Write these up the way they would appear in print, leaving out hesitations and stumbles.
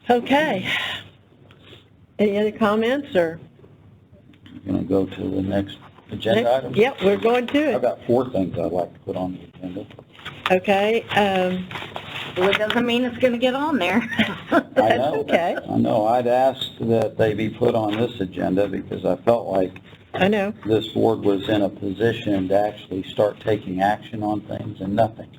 Okay. Any other comments or? You're going to go to the next agenda item? Yep, we're going to it. I've got 4 things I'd like to put on the agenda. Okay. Well, it doesn't mean it's going to get on there. I know. Okay. I know. I'd asked that they be put on this agenda because I felt like I know. this board was in a position to actually start taking action on things and nothing.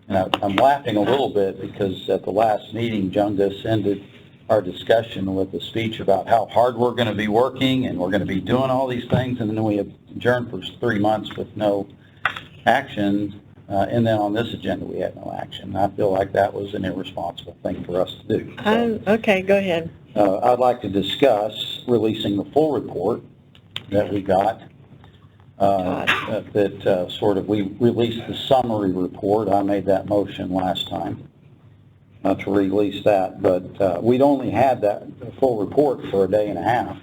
And I'm laughing a little bit because at the last meeting, Jungus ended our discussion with a speech about how hard we're going to be working and we're going to be doing all these things, and then we adjourned for 3 months with no action, and then on this agenda we had no action. I feel like that was an irresponsible thing for us to do. So, Okay, go ahead. I'd like to discuss releasing the full report that we got. We released the summary report. I made that motion last time to release that, but we'd only had that full report for a day and a half,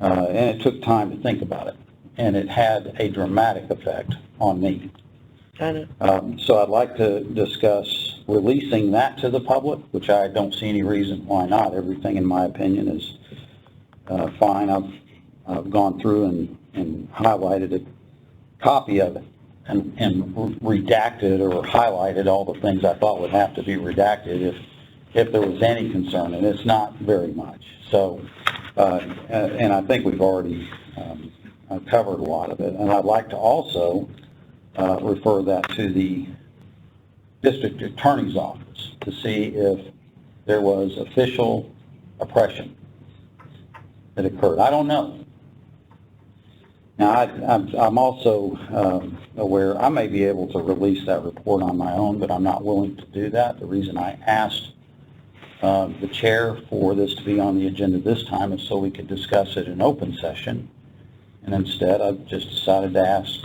and it took time to think about it, and it had a dramatic effect on me. So I'd like to discuss releasing that to the public, which I don't see any reason why not. Everything, in my opinion, is fine. I've gone through and highlighted a copy of it and redacted or highlighted all the things I thought would have to be redacted if there was any concern, and it's not very much. So, and I think we've already covered a lot of it. And I'd like to also refer that to the district attorney's office to see if there was official oppression that occurred. I don't know. Now, I'm also aware I may be able to release that report on my own, but I'm not willing to do that. The reason I asked the chair for this to be on the agenda this time is so we could discuss it in open session. And instead, I've just decided to ask...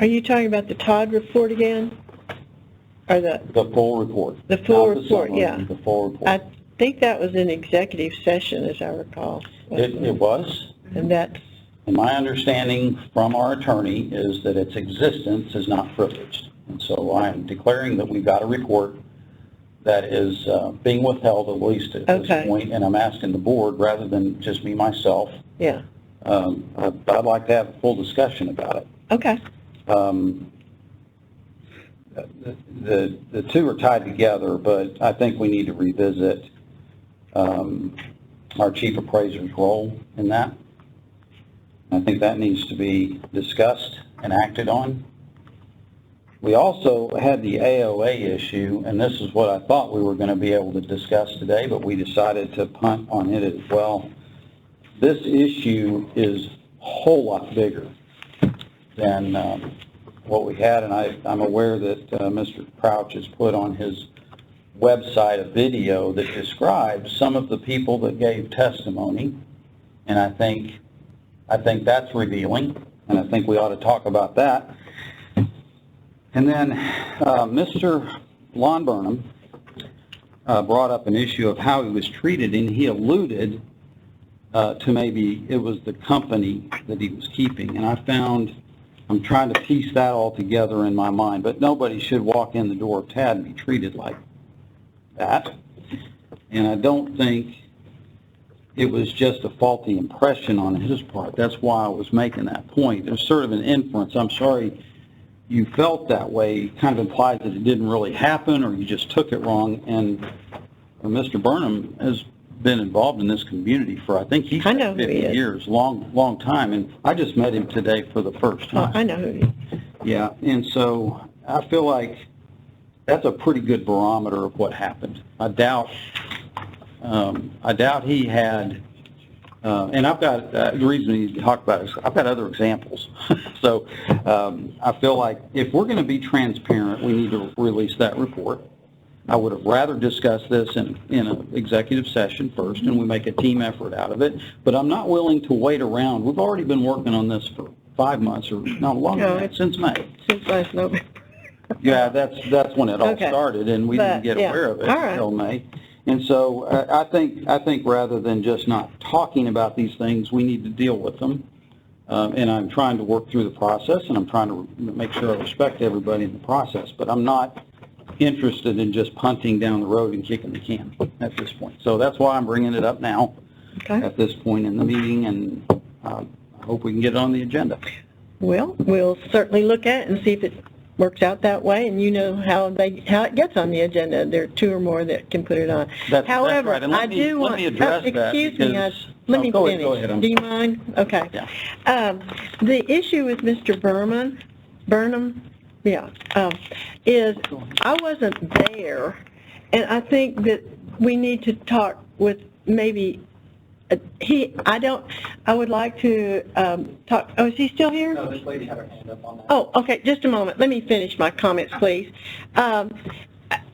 Are you talking about the Todd report again? Or the full report. The full Not report, the summary, yeah. The full report. I think that was an executive session, as I recall. It was. And that's... And my understanding from our attorney is that its existence is not privileged. And so I am declaring that we've got a report that is being withheld, at least at this point, and I'm asking the board, rather than just me myself, yeah. I'd like to have a full discussion about it. Okay. The two are tied together, but I think we need to revisit our chief appraiser's role in that. I think that needs to be discussed and acted on. We also had the AOA issue, and this is what I thought we were going to be able to discuss today, but we decided to punt on it as well. This issue is a whole lot bigger than what we had, and I'm aware that Mr. Crouch has put on his website a video that describes some of the people that gave testimony, and I think that's revealing, and I think we ought to talk about that. And then Mr. Lon Burnham brought up an issue of how he was treated, and he alluded to maybe it was the company that he was keeping. And I'm trying to piece that all together in my mind, but nobody should walk in the door of TAD and be treated like that. And I don't think it was just a faulty impression on his part. That's why I was making that point. There's sort of an inference. I'm sorry you felt that way. It kind of implies that it didn't really happen or you just took it wrong. And Mr. Burnham has been involved in this community for, I think he's 50 years, long time. And I just met him today for the first time. Oh, I know who he is. Yeah, and so I feel like that's a pretty good barometer of what happened. I doubt he had, and I've got, the reason he talked about it is I've got other examples. So I feel like if we're going to be transparent, we need to release that report. I would have rather discussed this in an executive session first, and we make a team effort out of it. But I'm not willing to wait around. We've already been working on this for 5 months or not longer than that, since May. Since last November. Yeah, that's when it all started, and we didn't get aware of it until May. And so I think rather than just not talking about these things, we need to deal with them. And I'm trying to work through the process, and I'm trying to make sure I respect everybody in the process. But I'm not interested in just punting down the road and kicking the can at this point. So that's why I'm bringing it up now Okay. at this point in the meeting, and I hope we can get it on the agenda. Well, we'll certainly look at it and see if it works out that way, and you know how it gets on the agenda. There are two or more that can put it on. That's However, right. And let me address that. Excuse me, because- let me go finish. ahead, I'm Do you sorry. mind? Okay. Yeah. The issue with Mr. Burnham, is I wasn't there, and I think that we need to talk with maybe I would like to talk. Oh, is he still here? No, this lady had her hand up on that. Oh, okay, just a moment. Let me finish my comments, please. I'm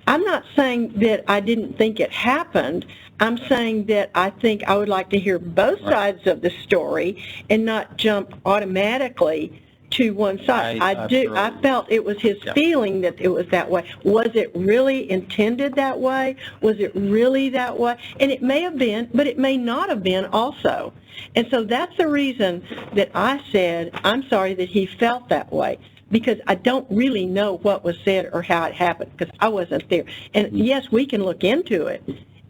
not saying that I didn't think it happened. I'm saying that I think I would like to hear both sides of the story and not jump automatically to one side. I felt it was his feeling that it was that way. Was it really intended that way? Was it really that way? And it may have been, but it may not have been also. And so that's the reason that I said, I'm sorry that he felt that way, because I don't really know what was said or how it happened, because I wasn't there. And yes, we can look into it,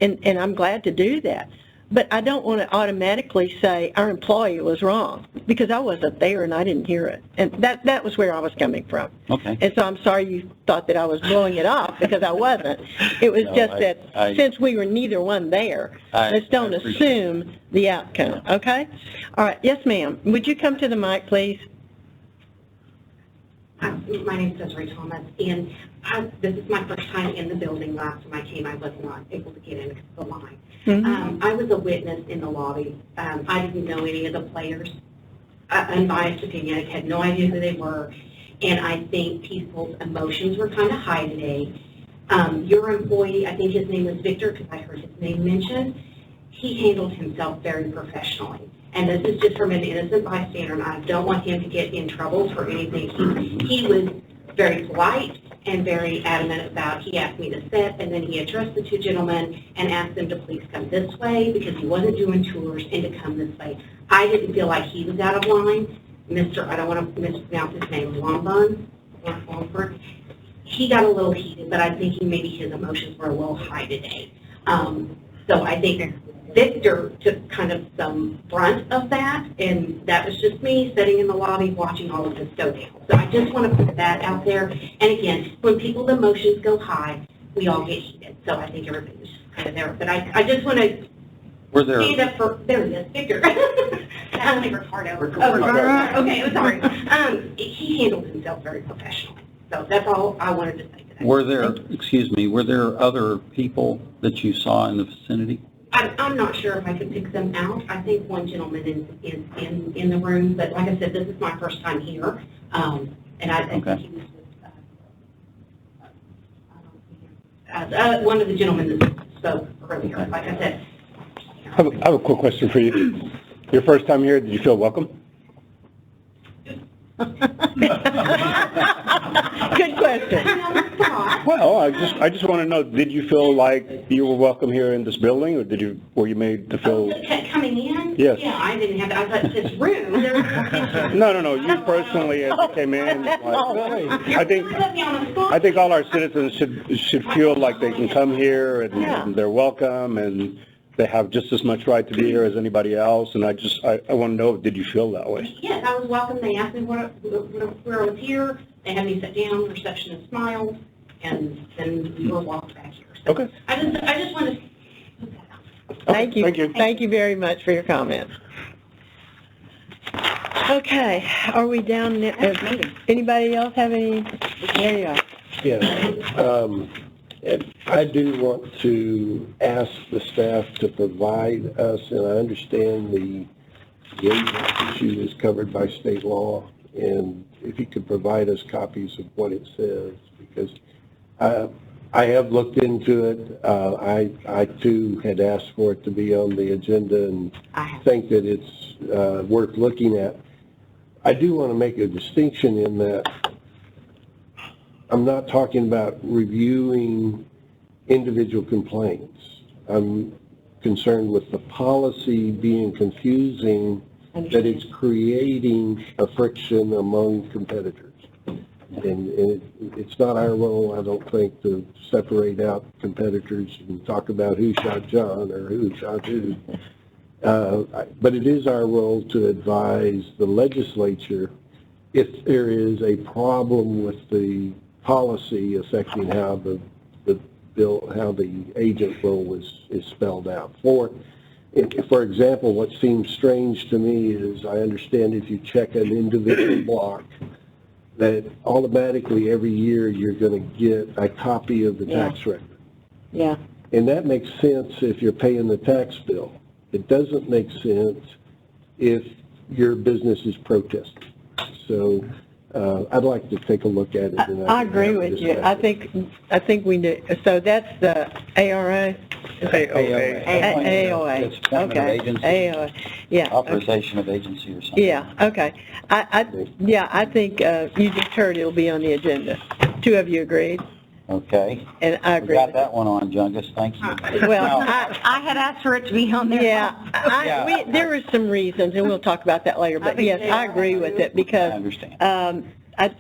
and I'm glad to do that. But I don't want to automatically say our employee was wrong, because I wasn't there and I didn't hear it. And that was where I was coming from. Okay. And so I'm sorry you thought that I was blowing it off, because I wasn't. It was since we were neither one there, let's don't assume the outcome, okay? All right, yes, ma'am. Would you come to the mic, please? My name is Desiree Thomas, and this is my first time in the building. Last time I came, I was not able to get into the line. Mm-hmm. I was a witness in the lobby. I didn't know any of the players. Unbiased opinion, I had no idea who they were, and I think people's emotions were kind of high today. Your employee, I think his name was Victor, because I heard his name mentioned, he handled himself very professionally. And this is just from an innocent bystander, and I don't want him to get in trouble for anything. He was very polite and very adamant about, he asked me to sit, and then he addressed the two gentlemen and asked them to please come this way, because he wasn't doing tours, and to come this way. I didn't feel like he was out of line. Mr., I don't want to mispronounce his name, Longburn, he got a little heated, but I'm thinking maybe his emotions were a little high today. So I think Victor took kind of some brunt of that, and that was just me sitting in the lobby watching all of this go down. So I just want to put that out there. And again, when people's emotions go high, we all get heated. So I think everybody was just kind of there. But I just want to stand up for, there he is, Victor. That's only Ricardo. Okay, sorry. He handled himself very professionally. So that's all I wanted to say today. Were there other people that you saw in the vicinity? I'm not sure if I could pick them out. I think one gentleman is in the room, but like I said, this is my first time here, and I think he was with, one of the gentlemen that spoke earlier. Like I said, I have a quick question for you. Your first time here, did you feel welcome? Good question. Well, I just want to know, did you feel like you were welcome here in this building, or were you made to feel? Coming in? Yes. Yeah, I didn't have, I thought this room, there was no picture. No, you personally, as you came in, I think all our citizens should feel like they can come here and they're welcome, and they have just as much right to be here as anybody else, and I want to know, did you feel that way? Yes, I was welcome. They asked me where I was here. They had me sit down. The receptionist smiled, and then we were walked back here. So Okay. I just wanted to put that out. Thank you. Thank you. Thank you very much for your comments. Okay, are we down? Anybody else have any? There you are. Yeah. I do want to ask the staff to provide us, and I understand the agent issue is covered by state law, and if you could provide us copies of what it says, because I have looked into it. I too had asked for it to be on the agenda and think that it's worth looking at. I do want to make a distinction in that I'm not talking about reviewing individual complaints. I'm concerned with the policy being confusing, that it's creating a friction among competitors. And it's not our role, I don't think, to separate out competitors and talk about who shot John or who shot who. But it is our role to advise the legislature if there is a problem with the policy affecting how the bill, how the agent role is spelled out. For example, what seems strange to me is I understand if you check an individual block, that automatically every year you're going to get a copy of the tax record. Yeah. And that makes sense if you're paying the tax bill. It doesn't make sense if your business is protesting. So I'd like to take a look at it. And I agree with you. I think we do. So that's the ARA? AOA. AOA. It's appointment of agency. AOA. Yeah. Authorization of agency or something. Yeah, okay. I think you just heard it'll be on the agenda. Two of you agreed, Okay. and I We agree. got that one on, Jungus, thank you. Well, Now, I had asked for it to be on there. Yeah, there were some reasons, and we'll talk about that later, but yes, I agree with it I because understand.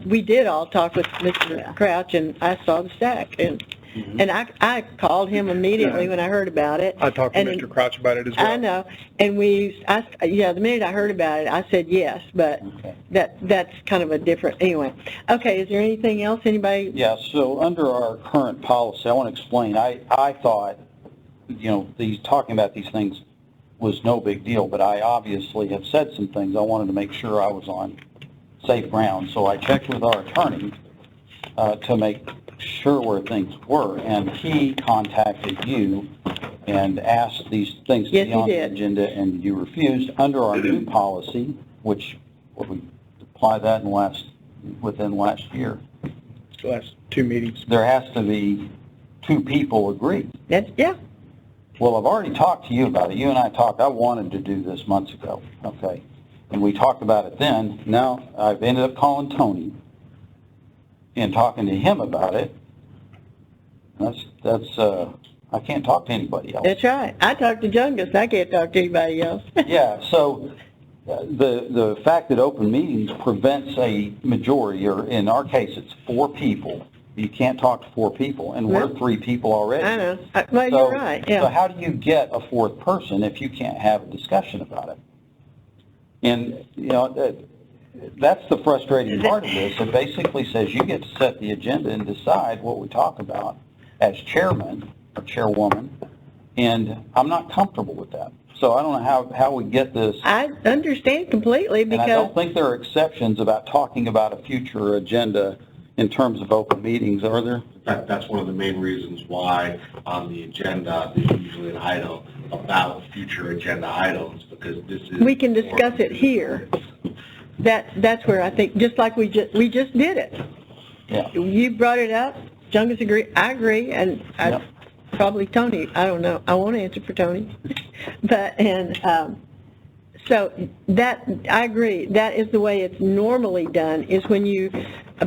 we did all talk with Mr. Crouch, and I saw the stack, and I called him immediately when I heard about it. I talked to And Mr. Crouch about it as well. I know, and the minute I heard about it, I said yes, but Okay. that's kind of a different, anyway. Okay, is there anything else, anybody? Yeah, so under our current policy, I want to explain, I thought, talking about these things was no big deal, but I obviously have said some things. I wanted to make sure I was on safe ground. So I checked with our attorney to make sure where things were, and he contacted you and asked these things to Yes, be he on the did. agenda, and you refused. Under our new policy, which we applied that within last year, The last two meetings. there has to be two people agree. Yeah, Well, I've already talked to you about it. You and I talked. I wanted to do this months ago, okay? And we talked about it then. Now, I've ended up calling Tony and talking to him about it. I can't talk to anybody else. that's right. I talked to Jungus, I can't talk to anybody else. Yeah, so the fact that open meetings prevents a majority, or in our case, it's 4 people. You can't talk to 4 people, and we're No. 3 people already. I know. Well, you're right, So yeah. how do you get a 4th person if you can't have a discussion about it? And, that's the frustrating part of this. It basically says you get to set the agenda and decide what we talk about as chairman or chairwoman, and I'm not comfortable with that. So I don't know how we get this. I understand completely And I because, don't think there are exceptions about talking about a future agenda in terms of open meetings, are there? That's one of the main reasons why on the agenda, there's usually an item about future agenda items, because this is... we can discuss it here. That's where I think, just like we just did it. Yeah. You brought it up, Jungus agreed, I agree, and Yep. probably Tony, I don't know, I won't answer for Tony. So that, I agree, that is the way it's normally done, is when you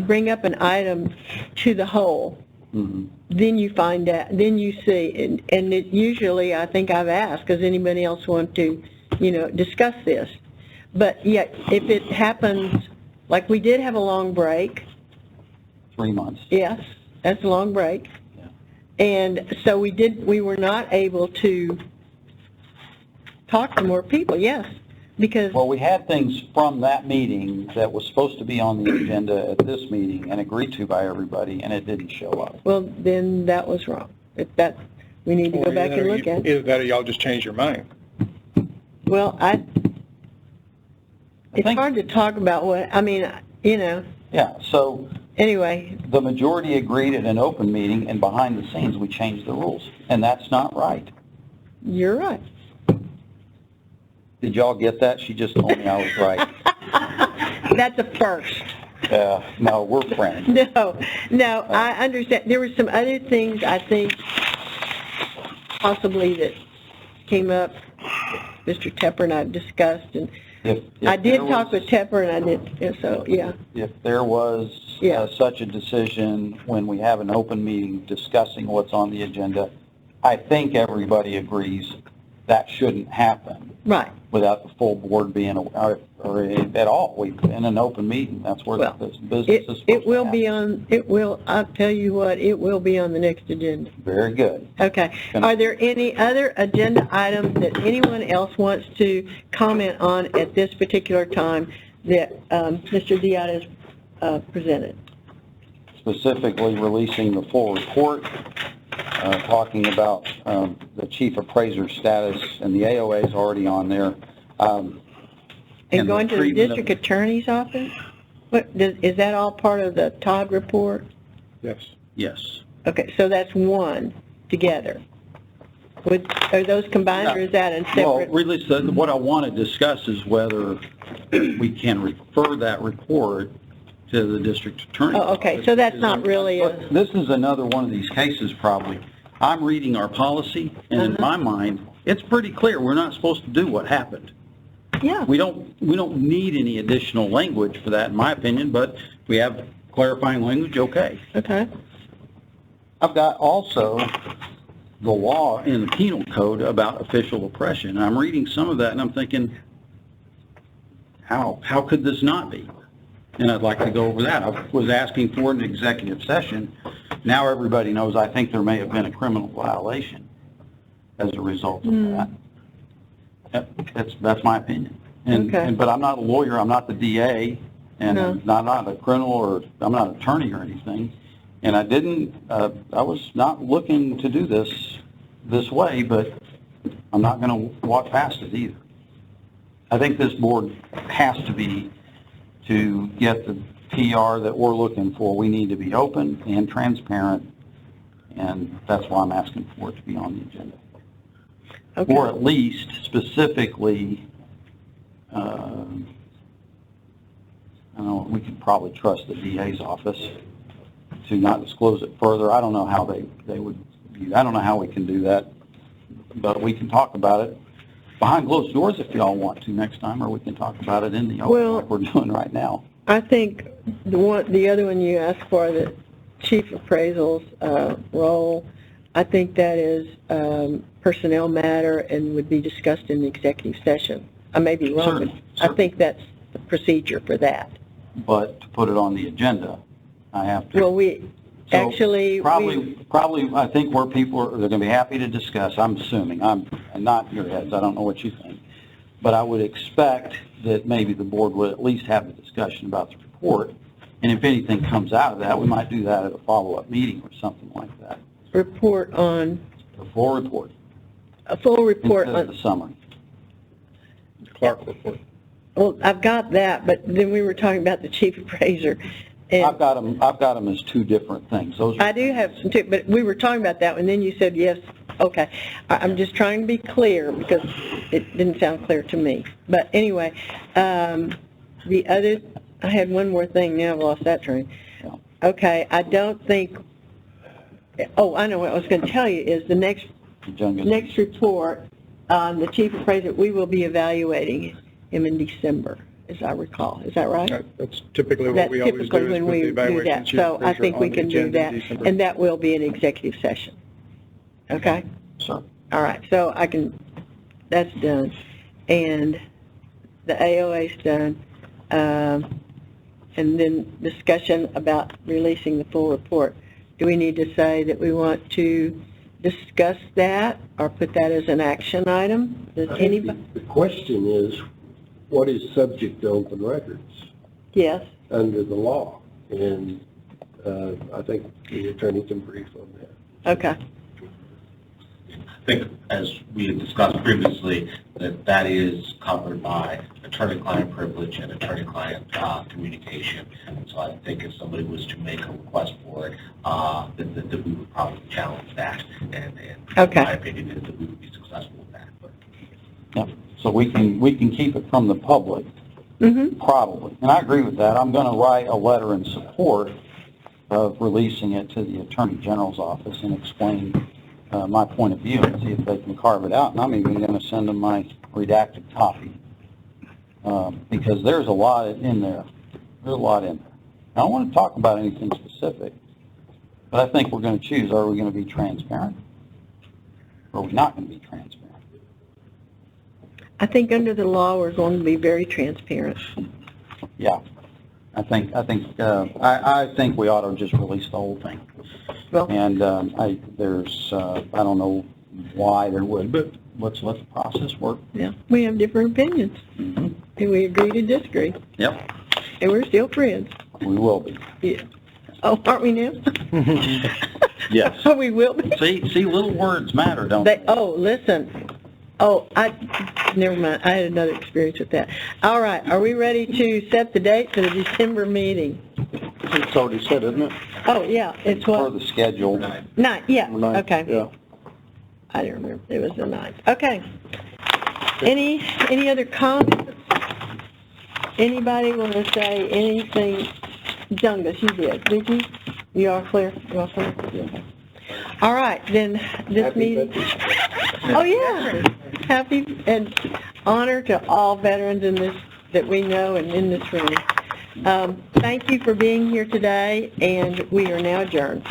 bring up an item to the whole, Mhm. then you find out, then you see, and it usually, I think I've asked, does anybody else want to, discuss this? But yet, if it happens, like we did have a long break, 3 months. yes, that's a long break. Yeah. And so we were not able to talk to more people, yes, because, Well, we had things from that meeting that was supposed to be on the agenda at this meeting and agreed to by everybody, and it didn't show up. well, then that was wrong. We need to go back and look at it. Either that or y'all just change your mind. Well, it's think- hard to talk about Yeah, so anyway, the majority agreed at an open meeting, and behind the scenes, we changed the rules, and that's not right. you're right. Did y'all get that? She just told me I was right. That's a first. No, we're friends. No, I understand. There were some other things I think possibly that came up, Mr. Tepper and I discussed, and If I did there talk was- with Tepper, and I did, so, yeah. If there was Yeah. such a decision when we have an open meeting discussing what's on the agenda, I think everybody agrees that shouldn't happen Right. without the full board being, or at all. We in an open meeting. That's where Well, this business is supposed It will to be happen. I'll tell you what, it will be on the next agenda. Very good. Okay. Are there any other agenda items that anyone else wants to comment on at this particular time that Mr. Diaz has presented? Specifically releasing the full report, talking about the chief appraiser status, and the AOA is already on there. And going to the treatment district attorney's office? Is that all part of the Todd report? Yes. Yes. Okay, so that's one together. Are those combined, or is that in Well, separate? really, what I want to discuss is whether we can refer that report to the district attorney. Oh, okay, so that's not really a... This is another one of these cases, probably. I'm reading our policy, and in my mind, it's pretty clear we're not supposed to do what happened. Yeah. We don't need any additional language for that, in my opinion, but if we have clarifying language, okay. Okay. I've got also the law in the penal code about official oppression. I'm reading some of that and I'm thinking, how could this not be? And I'd like to go over that. I was asking for an executive session. Now everybody knows I think there may have been a criminal violation as a result of that. That's my opinion. But I'm not a lawyer, I'm not the DA, and No. I'm not a criminal, or I'm not an attorney or anything. And I was not looking to do this way, but I'm not going to walk past it either. I think this board has to get the PR that we're looking for. We need to be open and transparent, and that's why I'm asking for it to be on the agenda. Okay. Or at least specifically, I don't know, we could probably trust the DA's office to not disclose it further. I don't know how they would view, I don't know how we can do that, but we can talk about it behind closed doors if y'all want to next time, or we can talk about it in the open like we're doing right now. I think the other one you asked for, the chief appraisal's role, I think that is personnel matter and would be discussed in the executive session. I may be wrong, Certainly. but I think that's the procedure for that. But to put it on the agenda, I have to. Well, actually... Probably, I think where people they're going to be happy to discuss, I'm assuming, I'm not in your heads, I don't know what you think, but I would expect that maybe the board would at least have a discussion about the report, and if anything comes out of that, we might do that at a follow-up meeting or something like that. Report on... The full report. A full report Instead of on... the summary. Clark report. Well, I've got that, but then we were talking about the chief appraiser. And I've got them as two different things. Those are I do have some too, but we were talking about that, and then you said yes. Okay, I'm just trying to be clear because it didn't sound clear to me. But anyway, the other, I had one more thing. Now I've lost that train. Okay, I don't think. Oh, I know what I was going to tell you is the next report on the chief appraiser. We will be evaluating him in December, as I recall. Is that right? That's typically what we always do. That's typically when we do that. So I think we can do that, and that will be an executive session. Okay? Sure. All right, so that's done. And the AOA's done. And then discussion about releasing the full report. Do we need to say that we want to discuss that or put that as an action item? Does anybody? The question is, what is subject to open records Yes. under the law? And I think the attorney can brief on that. Okay. I think, as we had discussed previously, that is covered by attorney-client privilege and attorney-client communication. And so I think if somebody was to make a request for it, that we would probably challenge that. And Okay. in my opinion, that we would be successful with that. But. Yep. So we can keep it from the public, Mm-hmm. probably. And I agree with that. I'm going to write a letter in support of releasing it to the Attorney General's office and explain my point of view and see if they can carve it out. And I'm even going to send them my redacted copy because there's a lot in there. There's a lot in there. I don't want to talk about anything specific, but I think we're going to choose, are we going to be transparent or are we not going to be transparent? I think under the law, we're going to be very transparent. Yeah. I think we ought to just release the whole thing. Well, And I don't know why there would, but let's let the process work. yeah, we have different opinions, Mhm. and we agree to disagree, Yep, and we're still friends. we will be. Yeah. Oh, aren't we now? Yes. Oh, we will be. See, little words matter, don't they? Oh, listen. Oh, never mind. I had another experience with that. All right, are we ready to set the date for the December meeting? It's already said, isn't it? Oh, yeah, it's For what? the schedule. 9, yeah, Ninth, okay. Yeah. I didn't remember. It was the 9th. Okay. Any other comments? Anybody want to say anything? Dungus, you did you? You all clear? You all clear? Yeah. All right, then this Happy meeting. Veterans Oh, yeah. Happy and honor to all veterans in this, that we know and in this room. Thank you for being here today, and we are now adjourned.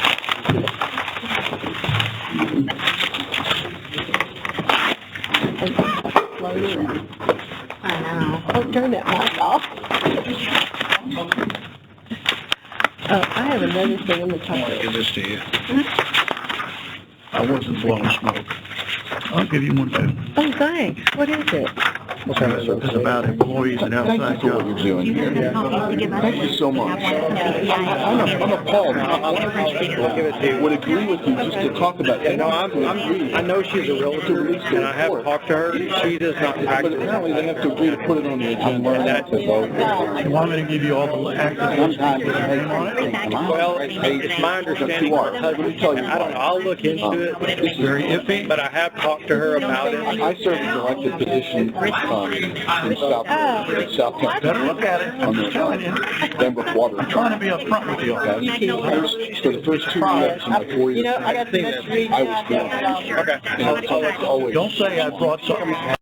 I know. Oh, turn that mic off. I have another thing I'm going to talk about. Give this to you. I wasn't blowing smoke. I'll give you one too. Oh, thanks. What is it? It's about employees and outside jobs. Thank you so much. I'm appalled. I would agree with you just to talk about it. No, I know she's a relative, and I have talked to her. She does not But practice. apparently they have to agree to put it on the agenda. You want me to give you all the active Sometimes it name on it? Well, it's my understanding, I don't know, I'll look into it. It's very iffy. But I have talked to her about it. I served an elected position in South Carolina. Better look at it. I'm just telling you. Denver Water. I'm trying to be upfront with you, guys. For the first 2 years in my 4 years, You know, I got the message read I was good. Okay. And it's always Don't say I brought something.